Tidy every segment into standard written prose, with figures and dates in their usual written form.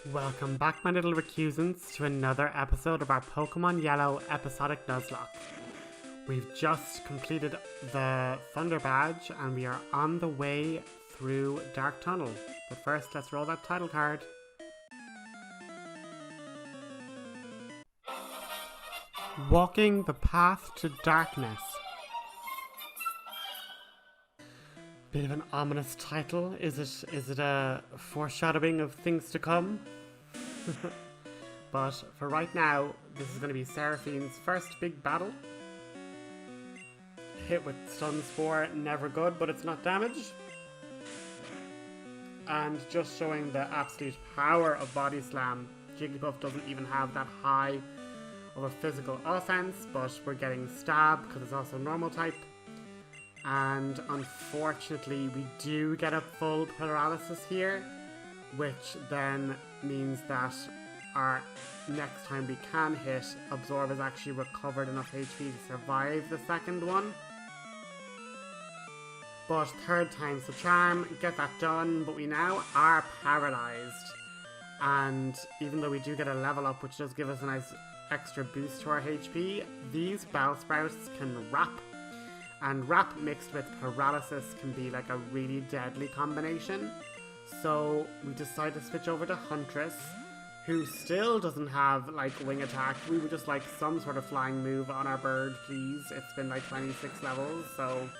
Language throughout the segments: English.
Welcome back, my little recusants, to another episode of our Pokemon Yellow episodic Nuzlocke. We've just completed the Thunder Badge and we are on the way through Dark Tunnel. But first, let's roll that title card. Walking the Path to Darkness. Bit of an ominous title. Is it a foreshadowing of things to come? But for right now, this is going to be Seraphine's first big battle. Hit with Stun Spore, never good, but it's not damage. And just showing the absolute power of Body Slam. Jigglypuff doesn't even have that high of a physical offense, but we're getting Stab because it's also normal type. And unfortunately, we do get a full paralysis here, which then means that our next time we can hit, Absorb has actually recovered enough HP to survive the second one. But third time's the charm, get that done, but we now are paralyzed. And even though we do get a level up, which does give us a nice extra boost to our HP, these Bellsprouts can wrap. And wrap mixed with paralysis can be like a really deadly combination. So we decide to switch over to Huntress, who still doesn't have like wing attack. We would just like some sort of flying move on our bird, please. It's been like 26 levels, so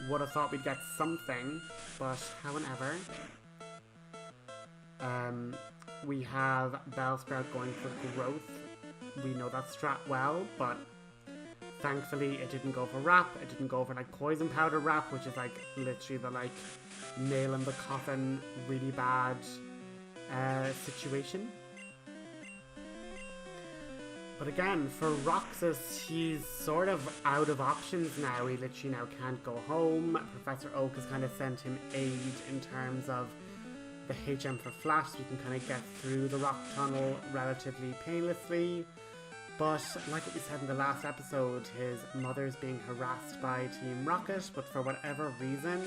would have thought we'd get something, but however. We have Bellsprout going for growth. We know that strat well, but thankfully it didn't go for wrap. It didn't go for like poison powder wrap, which is like literally the like nail in the coffin, really bad situation. But again, for Roxas, he's sort of out of options now. He literally now can't go home. Professor Oak has kind of sent him aid in terms of the HM for Flash, so we can kind of get through the rock tunnel relatively painlessly. But like what we said in the last episode, his mother's being harassed by Team Rocket, but for whatever reason,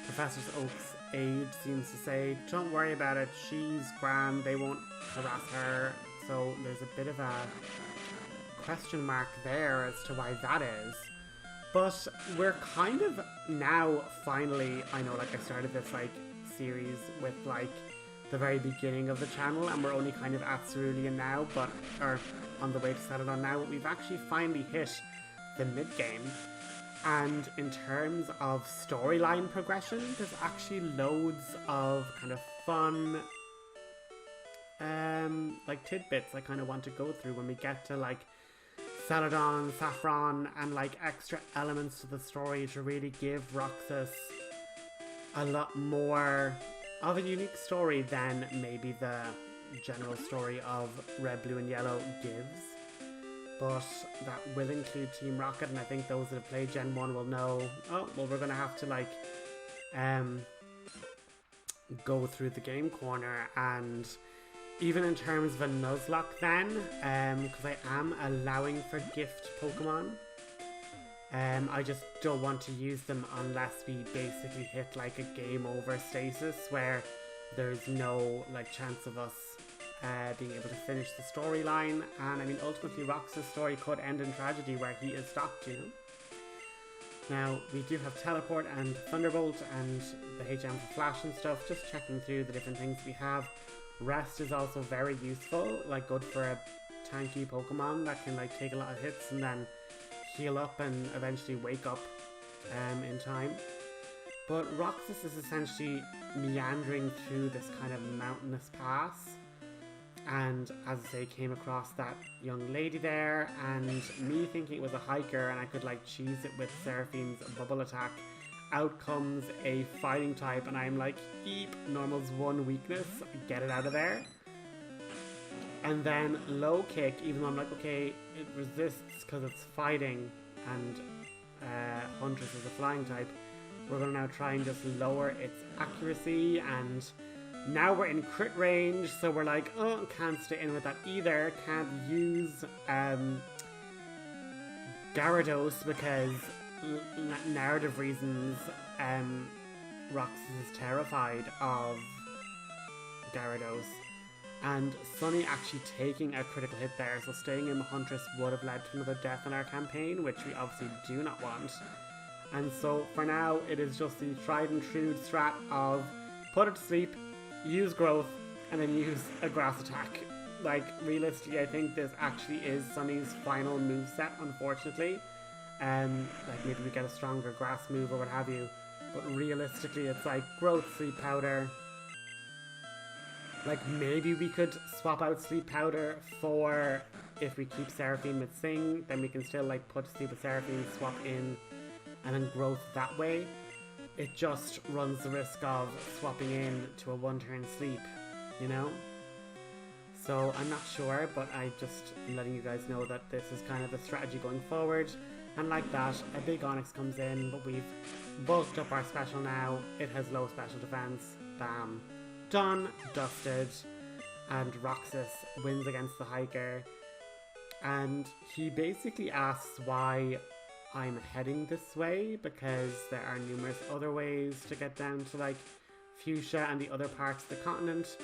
Professor Oak's aide seems to say, don't worry about it, she's grand, they won't harass her. So there's a bit of a question mark there as to why that is. But we're kind of now, finally, I know like I started this like series with like the very beginning of the channel and we're only kind of at Cerulean now, but or on the way to Celadon now, but we've actually finally hit the mid-game. And in terms of storyline progression, there's actually loads of kind of fun like tidbits I kind of want to go through when we get to like Celadon, Saffron, and like extra elements to the story to really give Roxas a lot more of a unique story than maybe the general story of Red, Blue, and Yellow gives. But that will include Team Rocket, and I think those that have played Gen 1 will know, oh, well, we're going to have to like go through the game corner. And even in terms of a Nuzlocke then, because I am allowing for gift Pokemon, I just don't want to use them unless we basically hit like a game over stasis where there's no like chance of us being able to finish the storyline. And I mean, ultimately Roxas' story could end in tragedy where he is stopped, you know. Now, we do have Teleport and Thunderbolt and the HM for Flash and stuff, just checking through the different things we have. Rest is also very useful, like good for a tanky Pokemon that can like take a lot of hits and then heal up and eventually wake up in time. But Roxas is essentially meandering through this kind of mountainous pass, and as I say, came across that young lady there, and me thinking it was a hiker and I could like cheese it with Seraphine's bubble attack. Out comes a fighting type and I'm like, eep, normal's one weakness, get it out of there. And then low kick, even though I'm like, okay, it resists because it's fighting and Huntress is a flying type, we're going to now try and just lower its accuracy, and now we're in crit range, so we're like, oh, can't stay in with that either, can't use Gyarados because narrative reasons, Roxas is terrified of Gyarados. And Sunny actually taking a critical hit there, so staying in the Huntress would have led to another death in our campaign, which we obviously do not want. And so for now, it is just the tried and true strat of put it to sleep, use growth, and then use a grass attack. Like, realistically, I think this actually is Sunny's final moveset, unfortunately. Like, maybe we get a stronger grass move or what have you. But realistically, it's like growth, sleep powder. Like, maybe we could swap out sleep powder for, if we keep Seraphine with Sing, then we can still, like, put sleep with Seraphine, swap in, and then growth that way. It just runs the risk of swapping in to a one-turn sleep, you know? So I'm not sure, but I just am letting you guys know that this is kind of the strategy going forward. And like that, a big Onyx comes in, but we've bulked up our special now. It has low special defense. Bam. Done. Dusted. And Roxas wins against the Hiker. And he basically asks why I'm heading this way, because there are numerous other ways to get down to, like, Fuchsia and the other parts of the continent.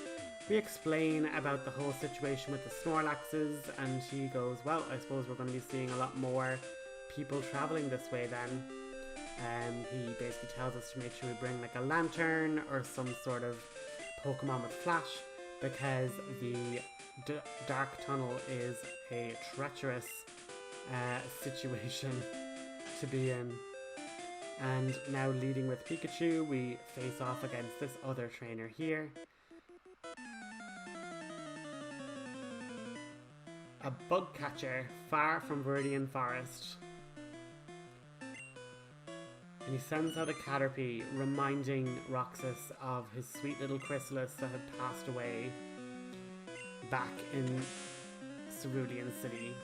We explain about the whole situation with the Snorlaxes, and he goes, well, I suppose we're going to be seeing a lot more people traveling this way then. He basically tells us to make sure we bring, like, a lantern or some sort of Pokemon with flash, because the dark tunnel is a treacherous situation to be in. And now leading with Pikachu, we face off against this other trainer here. A bug catcher far from Viridian Forest. And he sends out a Caterpie, reminding Roxas of his sweet little chrysalis that had passed away back in Cerulean City.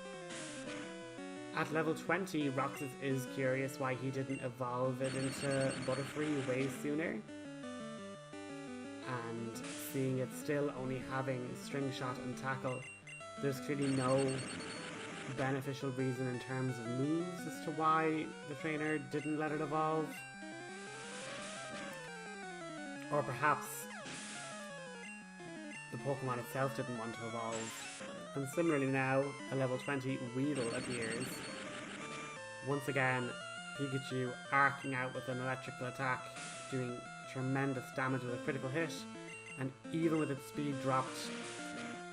At level 20, Roxas is curious why he didn't evolve it into Butterfree way sooner. And seeing it still only having String Shot and Tackle, there's clearly no beneficial reason in terms of moves as to why the trainer didn't let it evolve. Or perhaps the Pokemon itself didn't want to evolve. And similarly now, a level 20 Weedle appears. Once again, Pikachu arcing out with an electrical attack, doing tremendous damage with a critical hit, and even with its speed dropped,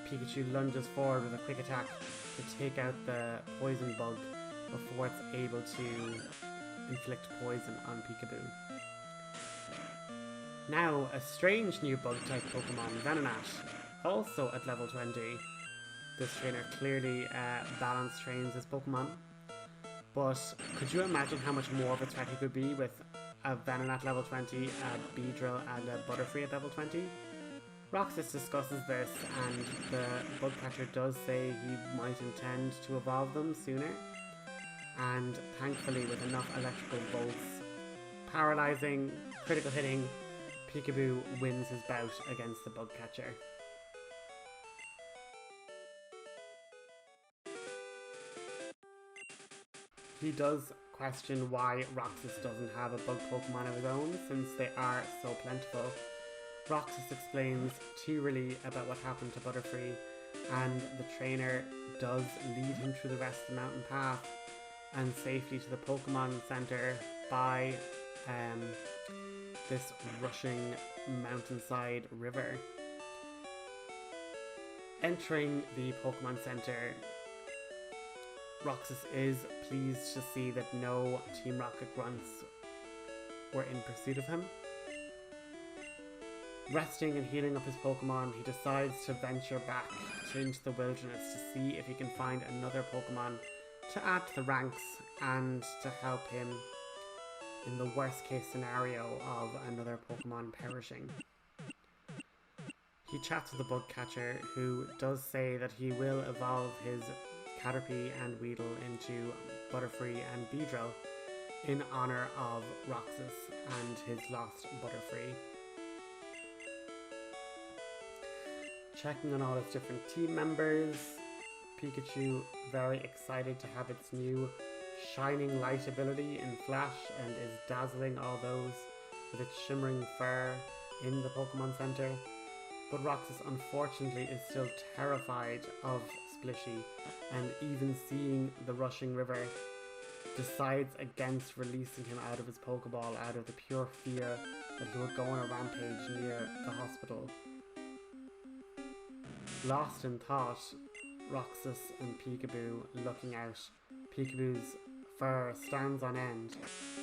Pikachu lunges forward with a quick attack to take out the poison bug before it's able to inflict poison on Peekaboo. Now, a strange new bug-type Pokemon, Venonat, also at level 20. This trainer clearly balance trains his Pokemon, but could you imagine how much more of a threat he could be with a Venonat level 20, a Beedrill and a Butterfree at level 20? Roxas discusses this, and the Bugcatcher does say he might intend to evolve them sooner, and thankfully with enough electrical bolts paralyzing, critical hitting, Peekaboo wins his bout against the Bugcatcher. He does question why Roxas doesn't have a bug Pokemon of his own, since they are so plentiful. Roxas explains cheerily about what happened to Butterfree, and the trainer does lead him through the rest of the mountain path and safely to the Pokemon Center by this rushing mountainside river. Entering the Pokemon Center, Roxas is pleased to see that no Team Rocket grunts were in pursuit of him. Resting and healing up his Pokemon, he decides to venture back into the wilderness to see if he can find another Pokemon to add to the ranks and to help him in the worst case scenario of another Pokemon perishing. He chats with the Bugcatcher, who does say that he will evolve his Caterpie and Weedle into Butterfree and Beedrill in honor of Roxas and his lost Butterfree. Checking on all its different team members, Pikachu very excited to have its new Shining Light ability in Flash and is dazzling all those with its shimmering fur in the Pokemon Center. but Roxas unfortunately is still terrified of Splishy, and even seeing the rushing river, decides against releasing him out of his Pokeball out of the pure fear that he would go on a rampage near the hospital. Lost in thought, Roxas and Peekaboo looking out. Peekaboo's fur stands on end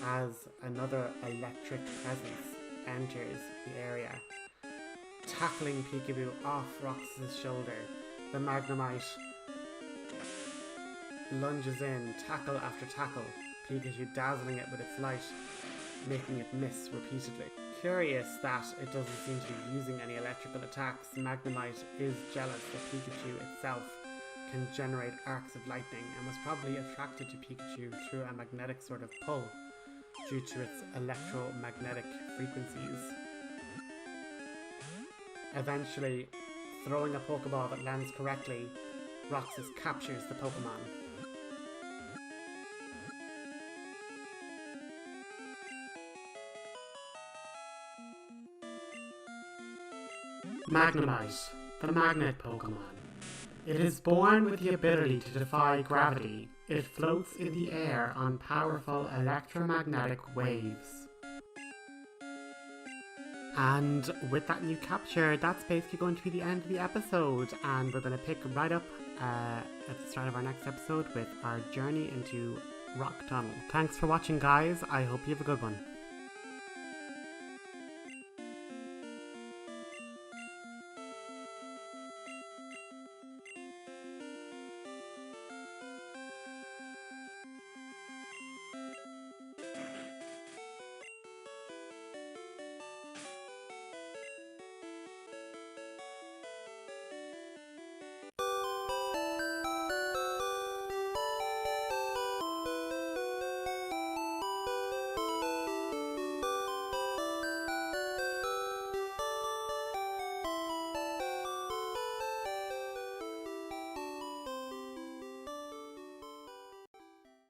as another electric presence enters the area. Tackling Peekaboo off Roxas' shoulder, the Magnemite lunges in, tackle after tackle, Pikachu dazzling it with its light, making it miss repeatedly. Curious that it doesn't seem to be using any electrical attacks, Magnemite is jealous that Pikachu itself can generate arcs of lightning and was probably attracted to Pikachu through a magnetic sort of pull due to its electromagnetic frequencies. Eventually, throwing a Pokeball that lands correctly, Roxas captures the Pokemon. Magnemite, the magnet Pokemon. It is born with the ability to defy gravity. It floats in the air on powerful electromagnetic waves. And with that new capture, that's basically going to be the end of the episode, and we're going to pick right up at the start of our next episode with our journey into Rock Tunnel. Thanks for watching, guys. I hope you have a good one.